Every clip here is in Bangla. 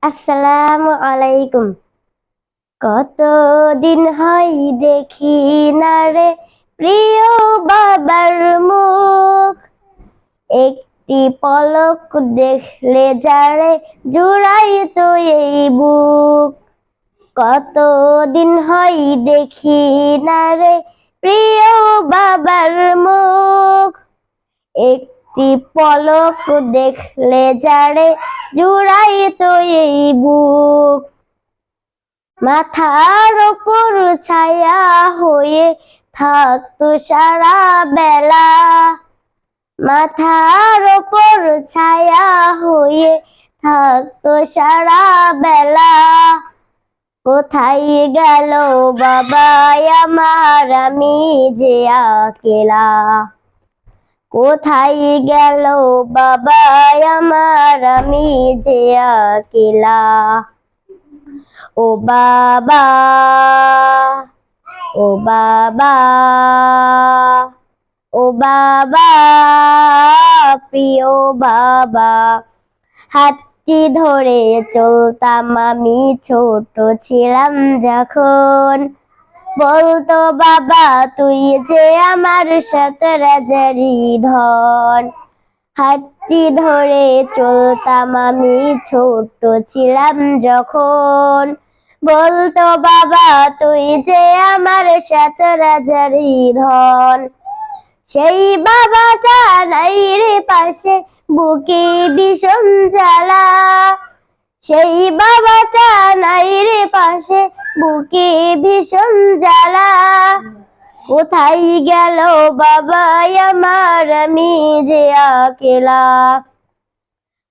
আসসালামু আলাইকুম। কতদিন হয় দেখি না রে প্রিয় বাবার মুখ। একটি পলক দেখলে যারে জুড়াই তো এই বুক। কতদিন হয় দেখি না রে প্রিয় বাবার মুখ। একটি পলক দেখলে যারে জুড়াই তো এই বুক। মাথার ওপর ছায়া হয়ে থাকতো সারা বেলা। মাথার ওপর ছায়া হয়ে থাকতো সারা বেলা। কোথায় গেল বাবা আমার, আমি যে আকেলা। কোথায় গেল বাবা আমার, আমি যে আকেলা। ও বাবা, ও বাবা, ও বাবা, প্রিয় বাবা। হাতটি ধরে চলতাম আমি ছোট ছিলাম যখন। বলতো বাবা তুই যে আমার সাত রাজারি ধন। হাতটি ধরে চলতাম আমি ছোট ছিলাম যখন। বলতো বাবা তুই যে আমার সাত রাজারি ধন। সেই বাবাটা নাই রে পাশে, বুকে ভীষণ জ্বালা। সেই বাবাটা নাই রে পাশে, বুকে ভীষণ জ্বালা। কোথায় গেল বাবা আমার, আমি যে আকেলা।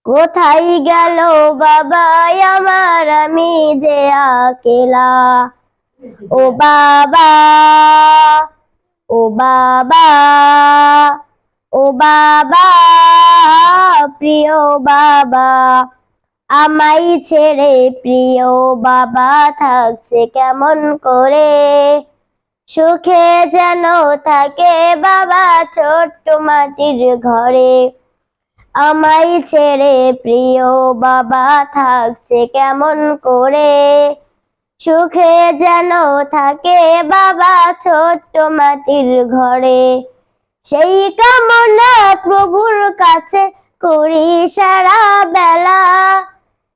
কোথায় গেল বাবা আমার, আমি যে আকেলা। ও বাবা, ও বাবা, ও বাবা, প্রিয় বাবা। আমায় ছেড়ে প্রিয় বাবা থাকছে কেমন করে। সুখে যেন থাকে বাবা ছোট্ট মাটির ঘরে। আমায় ছেড়ে প্রিয় বাবা থাকছে কেমন করে। সুখে যেন থাকে বাবা ছোট্ট মাটির ঘরে। সেই কামনা প্রভুর কাছে করি সারা বেলা।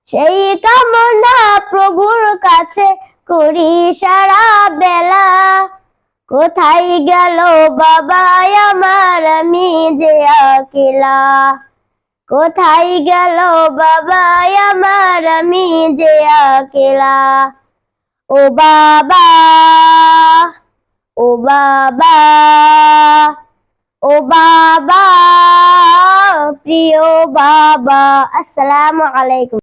সেই কামনা প্রভুর কাছে করি সারা বেলা। কোথায় গেল বাবা আমার, আমি যে আকেলা। কোথায় গেল বাবা আমার, আমি যে আকেলা। ও বাবা, ও বাবা, ও বাবা, প্রিয় বাবা। আসসালামু আলাইকুম।